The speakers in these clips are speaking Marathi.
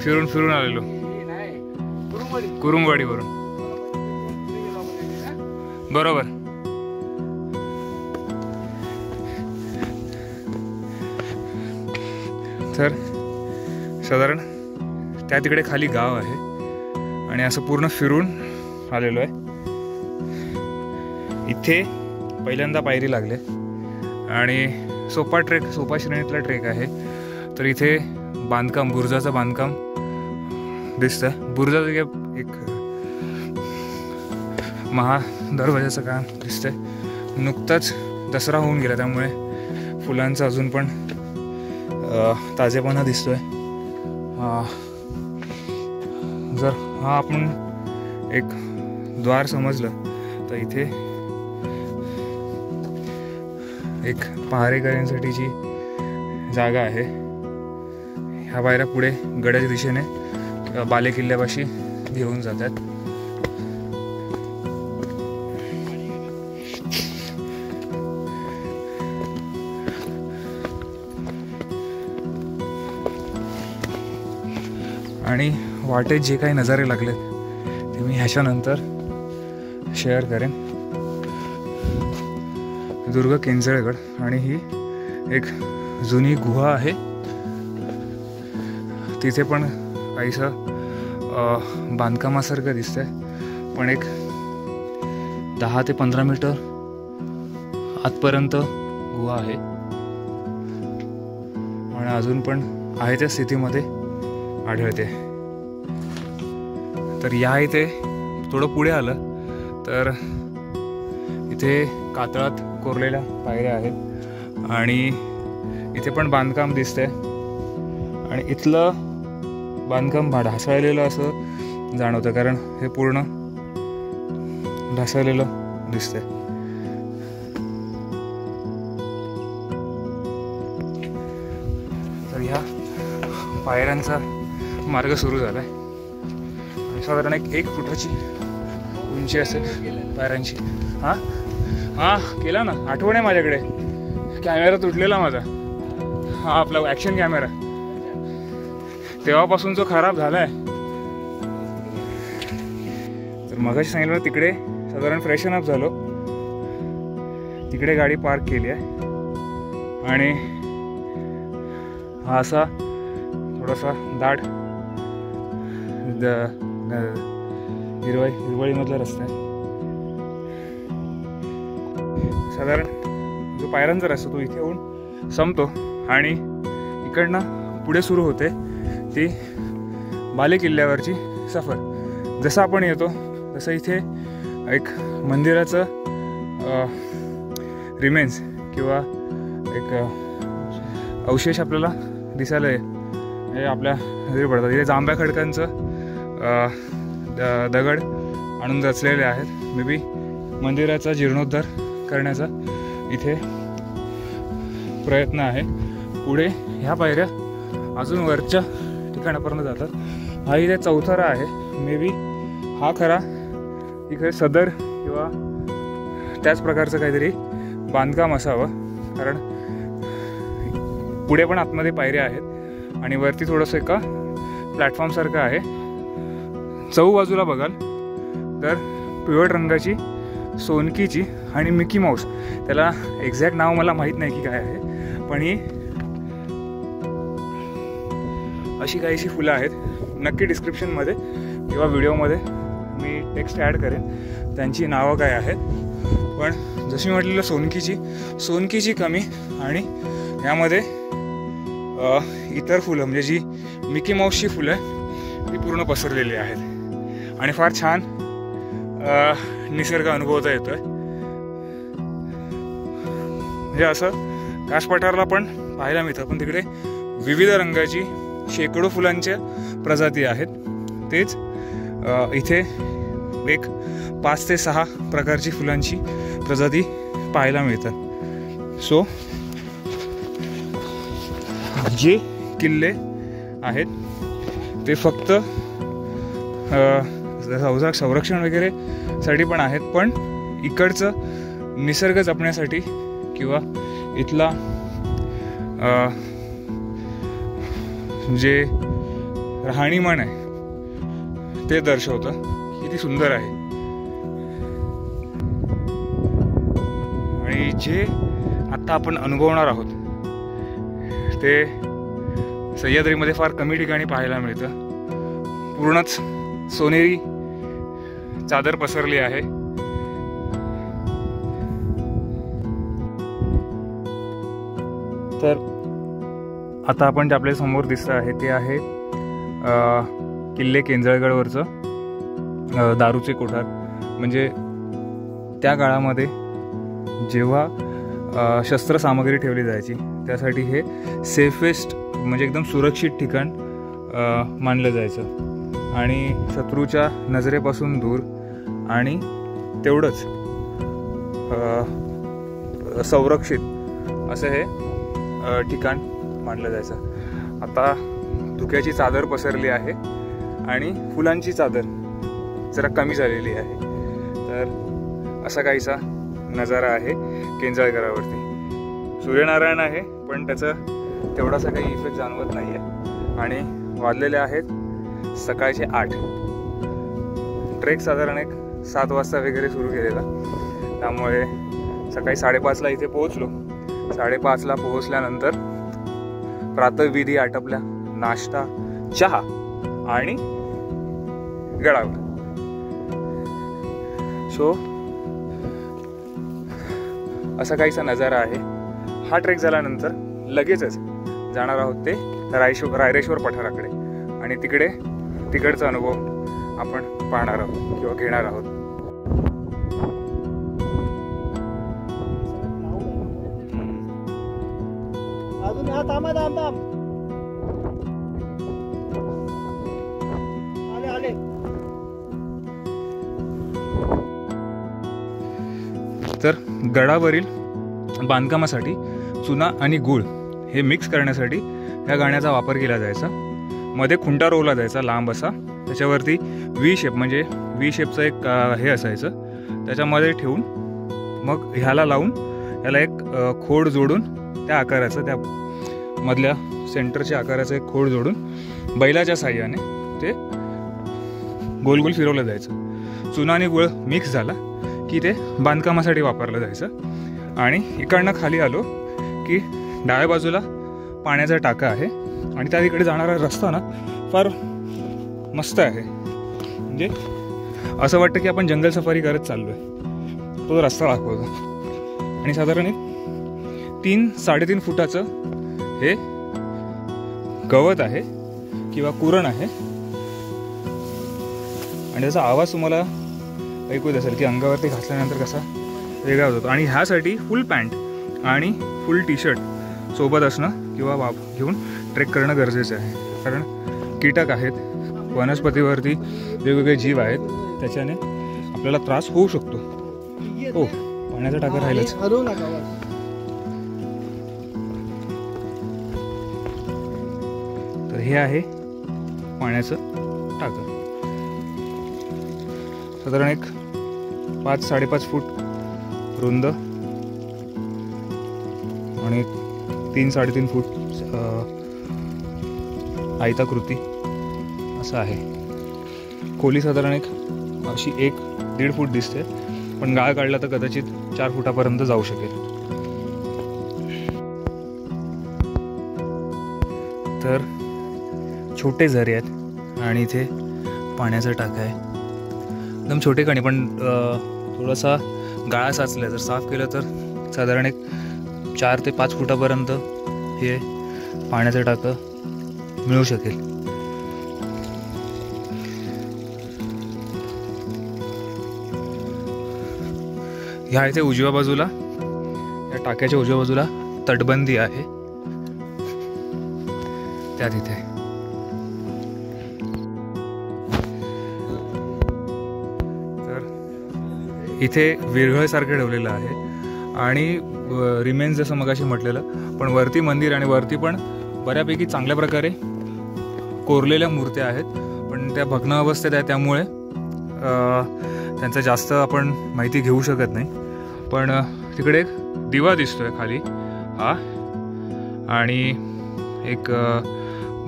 फिरून फिरून आलेलो कुरुंगवाडीवरून. बरोबर. तर साधारण त्या तिकडे खाली गाव आहे आणि असं पूर्ण फिरून आलेलो आहे. इथे पहिल्यांदा पायरी लागले आणि सोपा श्रेणीतला ट्रेक आहे. तर इथे बांधकाम, बुरुजाचं बांधकाम दिसतं. बुरुजाचं एक महादरवाजाचं काम दिसतंय. नुकताच दसरा होऊन गेला त्यामुळे फुलांचा अजून पण ताजेपणा दिसतोय. जर हा आपण एक द्वार समजलं तर इथे एक पहारेकऱ्यांसाठीची जागा आहे. ह्या पायऱ्या पुढे गडाच्या दिशेने बालेकिल्ल्यापाशी घेऊन जातात. आणि वाटेत जे काही नजारे लागलेत ते मी ह्याच्यानंतर शेअर करेन. दुर्ग केंजळगड आणि ही एक जुनी गुहा आहे. तिथे पण काहीसं बांधकामासारखं दिसतंय, पण एक 10 ते 15 मीटर आतपर्यंत गुहा आहे आणि अजून पण आहे त्या स्थितीमध्ये आढळते. तर या इथे थोडं पुढे आलं तर इथे कातळात कोरलेल्या पायऱ्या आहेत आणि इथे पण बांधकाम दिसतंय आणि इथलं बांधकाम ढासळलेलं असं जाणवतं, कारण हे पूर्ण ढासळलेलं दिसतंय. तर ह्या पायऱ्यांचा मार्ग सुरू झाला आहे आणि साधारण 1 फुटाची उंची असेल पायऱ्यांची. हां केला ना, आठवण आहे माझ्याकडे. कॅमेरा तुटलेला माझा, हा आपला ॲक्शन कॅमेरा, तेव्हापासून जो खराब झाला आहे. तर मगाशी सांगितलं तिकडे साधारण फ्रेशन अप झालो, तिकडे गाडी पार्क केली आहे आणि हा असा थोडासा दाट हिरवळीमधला रस्ता आहे. साधारण जो पायऱ्यांचा रस्ता तो इथे येऊन संपतो आणि इकडनं पुढे सुरू होते ती बालेकिल्ल्यावरची सफर. जसं आपण येतो तसं इथे एक मंदिराचं रिमेन्स किंवा एक अवशेष आपल्याला दिसायला हे आपल्या नजरेत पडतात. इथे जांभ्या खडकांचं दगड आणून रचलेले आहेत. मे बी मंदिराचा जीर्णोद्धार करण्याचा इथे प्रयत्न आहे. पुढे ह्या पायऱ्या अजून वरच्या ठिकाणापर्यंत जातात. हा इथे चौथरा आहे. मे बी हा खरा इकडे सदर किंवा त्याच प्रकारचं काहीतरी बांधकाम असावं, कारण पुढे पण आतमध्ये पायऱ्या आहेत आणि वरती थोडंसं एका प्लॅटफॉर्मसारखं आहे. चहूबाजूला बघाल तर पिवळट रंगाची सोनकीची आणि मिकी माऊस, त्याला एक्झॅक्ट नाव मला माहीत नाही की काय आहे, पण ही अशी काहीशी फुलं आहेत. नक्की डिस्क्रिप्शनमध्ये किंवा व्हिडिओमध्ये मी टेक्स्ट ॲड करेन त्यांची नावं काय आहेत. पण जशी म्हटलेलं सोनकीची कमी आणि यामध्ये इतर फुलं म्हणजे जी मिकी माऊसची फुलं आहे ती पूर्ण पसरलेली आहेत आणि फार छान निसर्ग अनुभवता येतोय. म्हणजे असं कास पठारला पण पाहायला मिळतं, पण तिकडे विविध रंगाची शेकडो फुलांच्या प्रजाती आहेत. तेच इथे एक 5 ते 6 प्रकारची फुलांची प्रजाती पाहायला मिळतात. सो जे किल्ले आहेत ते फक्त संरक्षण वगैरे साठी पण आहेत, पण इकडचं निसर्ग जपण्यासाठी किंवा इथला जे राहणीमान आहे ते दर्शवतं. किती सुंदर आहे. आणि जे आता आपण अनुभवणार आहोत ते सह्याद्रीमध्ये फार कमी ठिकाणी पाहायला मिळतं. पूर्णच सोनेरी चादर पसरली आहे. तर आता आपण जे आपल्या समोर दिसतं आहे ते आहे किल्ले केंजळगडवरचं दारूचे कोठार. म्हणजे त्या काळामध्ये जेव्हा शस्त्रसामग्री ठेवली जायची त्यासाठी हे सेफेस्ट म्हणजे एकदम सुरक्षित ठिकाण मानलं जायचं आणि शत्रूच्या नजरेपासून दूर आणि तेवढंच संरक्षित असं हे ठिकाण मानलं जायचं. आता धुक्याची चादर पसरली आहे आणि फुलांची चादर जरा कमी झालेली आहे. तर असा काहीसा नजारा आहे केंजळगडावरती. सूर्यनारायण आहे पण त्याचं तेवढासा काही इफेक्ट जाणवत नाही आहे. आणि वाजलेले आहेत सकाळचे 8. ट्रेक साधारण एक 7 वाजता वगैरे सुरू केलेला. त्यामुळे सकाळी 5:30ला इथे पोहोचलो. 5:30ला पोहोचल्यानंतर प्रातःविधी आटपल्या. नाश्ता, चहा आणि गडावर. सो असा काहीसा नजारा आहे. हा ट्रेक झाल्यानंतर लगेचच जाणार आहोत ते रायरेश्वर पठाराकडे आणि तिकडचा अनुभव आपण पाहणार आहोत किंवा घेणार आहोत. तर गडावरील बांधकामासाठी चुना आणि गूळ हे मिक्स करण्यासाठी ह्या गाण्याचा वापर केला जायचा. मध्ये खुंटा रोवला जायचा लांब असा. त्याच्यावरती व्ही शेप म्हणजे व्ही शेपचं एक हे असायचं. त्याच्यामध्ये ठेवून मग ह्याला लावून ह्याला एक खोड जोडून त्या आकाराचं त्या मधल्या सेंटरच्या आकाराचं एक खोड जोडून बैलाच्या साह्याने ते गोल गोल फिरवलं जायचं. चुना आणि गुळ मिक्स झाला की ते बांधकामासाठी वापरलं जायचं. आणि इकडनं खाली आलो की डाव्या बाजूला पाण्याचा टाका आहे आणि त्या तिकडे जाणारा रस्ता ना फार मस्त आहे. म्हणजे असं वाटतं की आपण जंगल सफारी करत चाललो आहे. तो रस्ता दाखवतो. आणि साधारण 3-3.5 फुटाचं हे गवत आहे किंवा कुरण आहे. आणि त्याचा आवाज तुम्हाला ऐकू येत असेल की अंगावरती घातल्यानंतर कसा वेगळा होतो. आणि ह्यासाठी फुल पॅन्ट आणि फुल टी शर्ट सोबत असणं किंवा घेऊन ट्रेक करणं गरजेचं आहे. कारण कीटक आहेत, वनस्पतीवरती वेगवेगळे जीव आहेत, त्याच्याने आपल्याला त्रास होऊ शकतो. हो, पाण्याचा टाका राहिलंच. तर हे आहे पाण्याचं टाकं. साधारण एक 5-5.5 फूट रुंद आणि 3-3.5 फूट आयताकृती असं आहे. खोली साधारण एक अशी 1-1.5 फूट दिसते, पण गाळ काढला तर कदाचित 4 फुटापर्यंत जाऊ शकेल. तर छोटे झरे आहेत आणि इथे पाण्याचा टाका आहे. एकदम छोटे कणी पण थोडासा गाळा साचला. जर साफ केलं तर साधारण एक 4 ते 5 फुटापर्यंत हे पाण्याचं टाकं मिळू शकेल. ह्या इथे उजव्या बाजूला, या टाक्याच्या उजव्या बाजूला तटबंदी आहे त्या तिथे. इथे विरघळसारखं ठेवलेलं आहे आणि रिमेन्स जसं मगाशी म्हटलेलं, पण वरती मंदिर आणि वरती पण बऱ्यापैकी चांगल्या प्रकारे कोरलेल्या मूर्त्या आहेत, पण त्या भग्न अवस्थेत आहे त्यामुळे त्यांचं जास्त आपण माहिती घेऊ शकत नाही. पण तिकडे एक दिवा दिसतोय खाली हा, आणि एक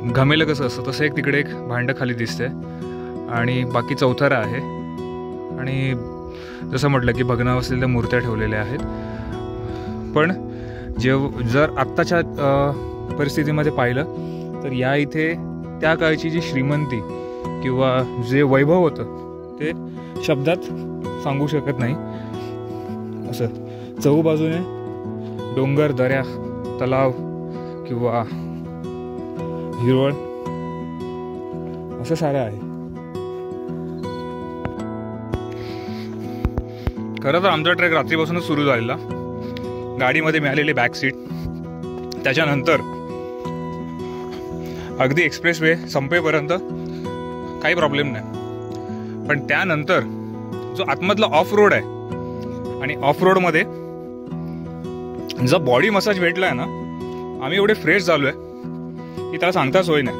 घमेलं कसं असतं तसं एक तिकडे एक भांडं खाली दिसतंय आणि बाकी चौथरा आहे. आणि जसं म्हटलं की भग्नावस्थेतल्या मूर्त्या ठेवलेल्या आहेत. पण जर आत्ताच्या परिस्थितीमध्ये पाहिलं तर या इथे त्या काळची जी श्रीमंती किंवा जे वैभव होतं ते शब्दात सांगू शकत नाही. असं चहूबाजूने डोंगर, दऱ्या, तलाव किंवा हिरवळ असं सारं आहे. खरं तर आमचा ट्रेक रात्रीपासूनच सुरू झालेला. गाडीमध्ये मिळालेली बॅक सीट, त्याच्यानंतर अगदी एक्सप्रेस वे संपेपर्यंत काही प्रॉब्लेम नाही. पण त्यानंतर जो आतमधला ऑफ रोड आहे आणि ऑफ रोडमध्ये जो बॉडी मसाज भेटला आहे ना, आम्ही एवढे फ्रेश झालो आहे की त्याला सांगताच होई नाही.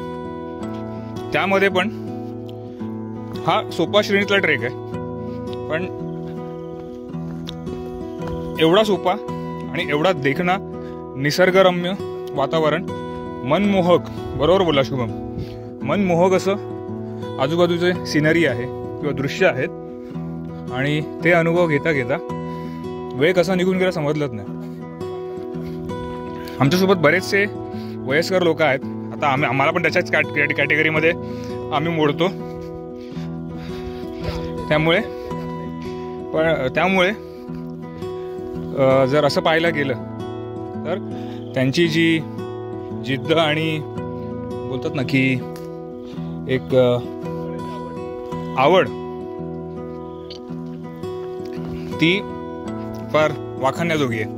त्यामध्ये पण हा सोपा श्रेणीतला ट्रेक आहे, पण एवढा सोपा आणि एवढा देखणा, निसर्गरम्य वातावरण, मनमोहक, बरोबर बोला शुभम, मनमोहक असं आजूबाजूचे सिनरी आहे किंवा दृश्य आहेत. आणि ते अनुभव घेता घेता वेळ कसा निघून गेला समजलंच नाही. आमच्यासोबत बरेचसे वयस्कर लोक आहेत. आता आम्हाला पण त्याच्याच कॅटेगरीमध्ये आम्ही मोडतो. त्यामुळे जर असं पाहायला गेलं तर त्यांची जी जिद्द आणि बोलतात ना की एक आवड, ती फार वाखाणण्याजोगी आहे.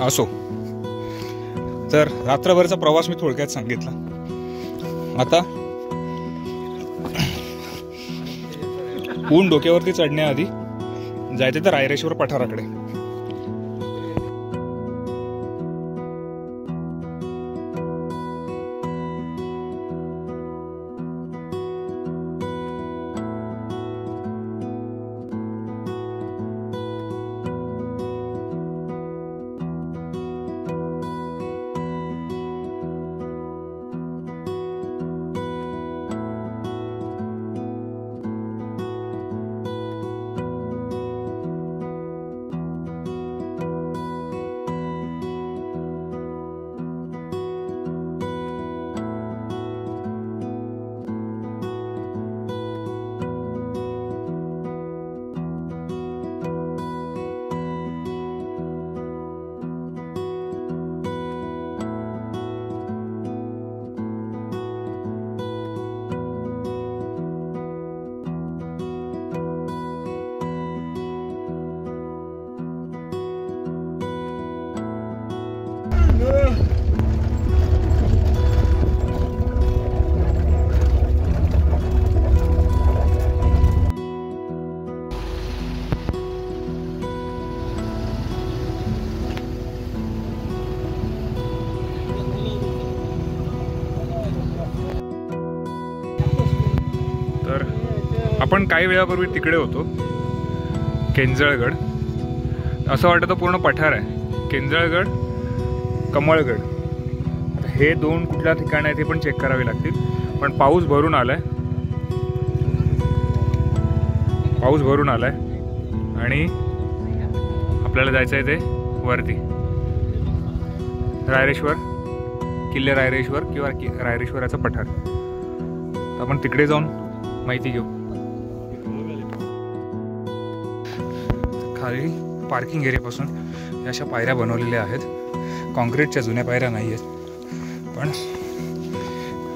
असो, तर रात्रभरचा प्रवास मी थोडक्यात सांगितला. आता ऊन डोक्यावरती चढण्याआधी जायचे तर रायरेश्वर पठाराकडे. आपण काही वेळापूर्वी तिकडे होतो, केंजळगड. असं वाटतं पूर्ण पठार आहे. केंजळगड, कमळगड, हे दोन कुठल्या ठिकाण आहे ते पण चेक करावे लागतील. पण पाऊस भरून आलाय आणि आपल्याला जायचं आहे ते वरती रायरेश्वर, किल्ले रायरेश्वर किंवा रायरेश्वराचा पठार. तर आपण तिकडे जाऊन माहिती घेऊ. खाली पार्किंग एरियापासून या अशा पायऱ्या बनवलेल्या आहेत. कॉन्क्रीटच्या जुन्या पायऱ्या नाही आहेत, पण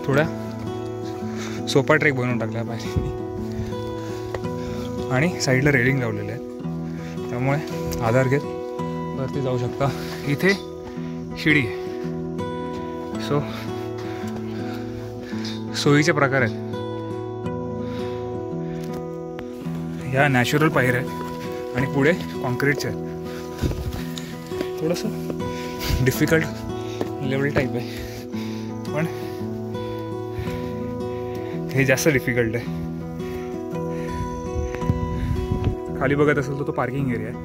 थोड्या सोपा ट्रेक बनवून टाकला पायऱ्यांनी. आणि साईडला रेलिंग लावलेले आहेत, त्यामुळे आधार घेत वरती जाऊ शकता. इथे शिडी आहे. सोयीचे प्रकार आहेत. ह्या नॅचरल पायऱ्या आहेत आणि पुढे कॉन्क्रीटचे आहेत. थोडंसं डिफिकल्ट लेवल टाईप आहे, पण हे जास्त डिफिकल्ट आहे. खाली बघत असेल तर तो पार्किंग एरिया आहे.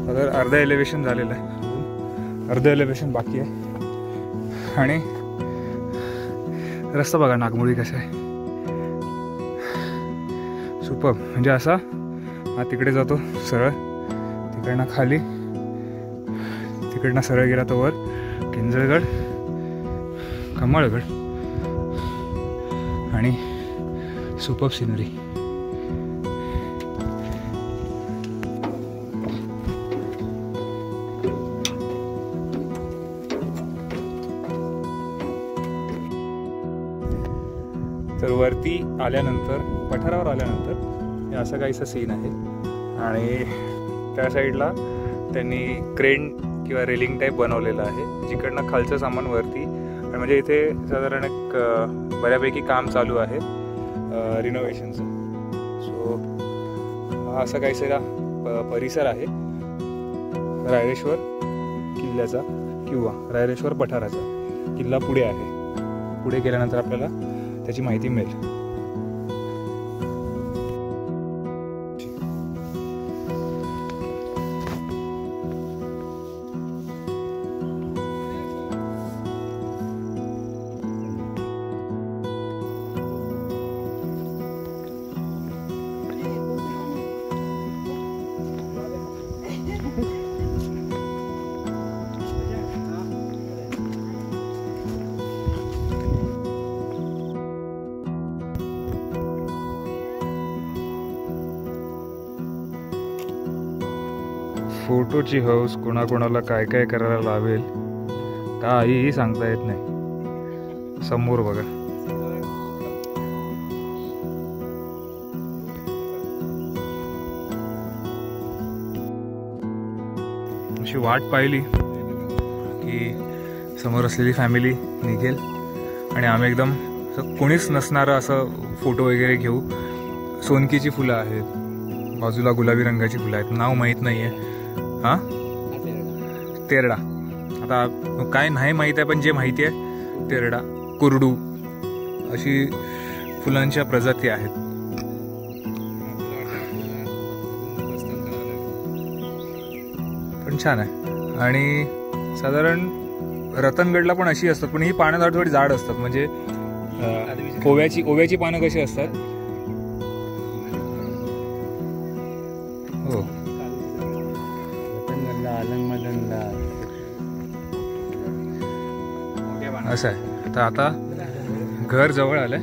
तर अर्धा एलिव्हेशन झालेलं आहे, अर्धं एलिव्हेशन बाकी आहे. आणि रस्ता बघा नागमोडी कसा आहे, सुपर. म्हणजे असा हा तिकडे जातो सरळ, तिकडनं खाली, तिकडनं सरळ गेला तो वर किंजळगड, कमळगड आणि सुपर सिनरी. तर वरती आल्यानंतर, पठारावर आल्यानंतर हे असं काहीसा सीन आहे आणि त्या साईडला त्यांनी क्रेन किंवा रेलिंग टाईप बनवलेलं आहे, जिकडनं खालचं सामान वरती. म्हणजे इथे साधारण एक बऱ्यापैकी काम चालू आहे रिनोव्हेशनचं. सो हा असा काहीसा परिसर आहे रायरेश्वर किल्ल्याचा किंवा रायरेश्वर पठाराचा. किल्ला पुढे आहे, पुढे गेल्यानंतर आपल्याला त्याची माहिती मिळेल. फोटोची हौस कोणाकोणाला काय काय करायला लावेल काहीही सांगता येत नाही. समोर बघा, अशी वाट पाहिली की समोर असलेली फॅमिली निघेल आणि आम्ही एकदम कोणीच नसणारं असं फोटो वगैरे घेऊ. सोनकीची फुलं आहेत, बाजूला गुलाबी रंगाची फुलं आहेत, नाव माहीत नाही आहे. हां, तेरडा. आता काय नाही माहीत आहे, पण जे माहिती आहे तेरडा, कुरडू अशी फुलांच्या प्रजाती आहेत. पण छान आहे. आणि साधारण रतनगडला पण अशी असतात, पण ही पानं थोडी जाड असतात. म्हणजे ओव्याची पानं कशी असतात. हो, असं आहे. तर आता घर जवळ आलंय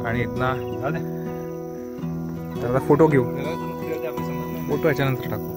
आणि इथना आता फोटो घेऊ, फोटो याच्यानंतर टाकू.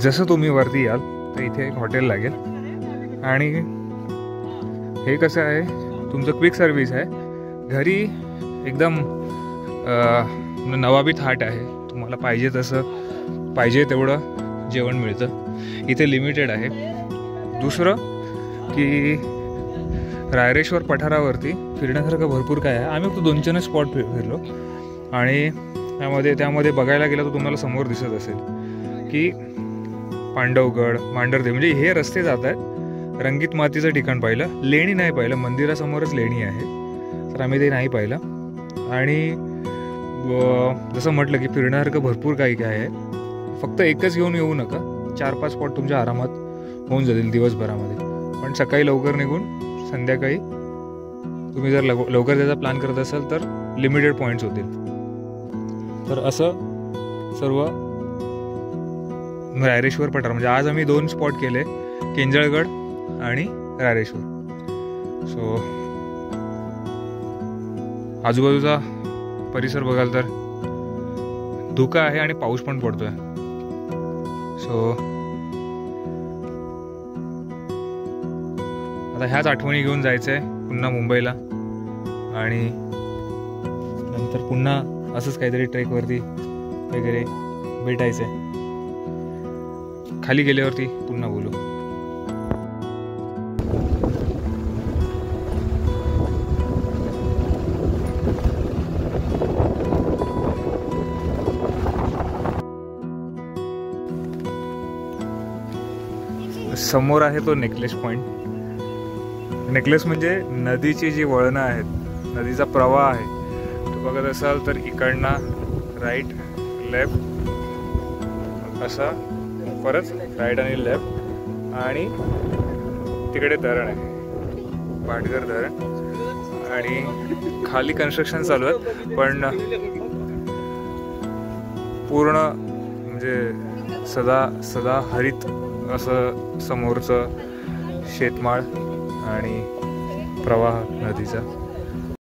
जसं तुम्ही वरती याल तर इथे एक हॉटेल लागेल आणि हे कसं आहे, तुमचं क्विक सर्व्हिस आहे. घरी एकदम नवाबी थाट आहे, तुम्हाला पाहिजे तसं पाहिजे तेवढं जेवण मिळतं. इथे लिमिटेड आहे. दुसरं की रायरेश्वर पठारावरती फिरण्यासारखं भरपूर काय आहे. आम्ही फक्त 2-4 स्पॉट फिरलो आणि त्यामध्ये बघायला गेलं तर तुम्हाला समोर दिसत असेल की पांडवगड, मांढरदेव, म्हणजे हे रस्ते जात आहेत. रंगीत मातीचं ठिकाण पाहिलं, लेणी नाही पाहिलं, मंदिरासमोरच लेणी आहे तर आम्ही ते नाही पाहिलं. आणि जसं म्हटलं की फिरण्यासारखं भरपूर काही काय आहे. फक्त एकच घेऊन येऊ नका, 4-5 स्पॉट तुमच्या आरामात होऊन जातील दिवसभरामध्ये. पण सकाळी लवकर निघून संध्याकाळी तुम्ही जर लवकर त्याचा प्लॅन करत असाल तर लिमिटेड पॉईंट्स होतील. तर असं सर्व रायरेश्वर पठार, म्हणजे आज आम्ही 2 स्पॉट केले, किंजळगड आणि रायरेश्वर. सो आजूबाजूचा परिसर बघाल तर धुका आहे आणि पाऊस पण पडतोय. सो आता ह्याच आठवणी घेऊन जायचं आहे पुन्हा मुंबईला आणि नंतर पुन्हा असंच काहीतरी ट्रेकवरती वगैरे भेटायचं आहे. खाली गेल्यावरती पुन्हा बोलू. समोर आहे तो नेकलेस पॉइंट. नेकलेस म्हणजे नदीची जी वळणं आहेत, नदीचा प्रवाह आहे तो बघत असाल तर इकडनं राईट लेफ्ट असा परत राईट आणि लेफ्ट आणि तिकडे धरण आहे, पाटघर धरण. आणि खाली कन्स्ट्रक्शन चालू आहे पण पूर्ण म्हणजे सदा हरित असं समोरचं शेतमाळ आणि प्रवाह नदीचा.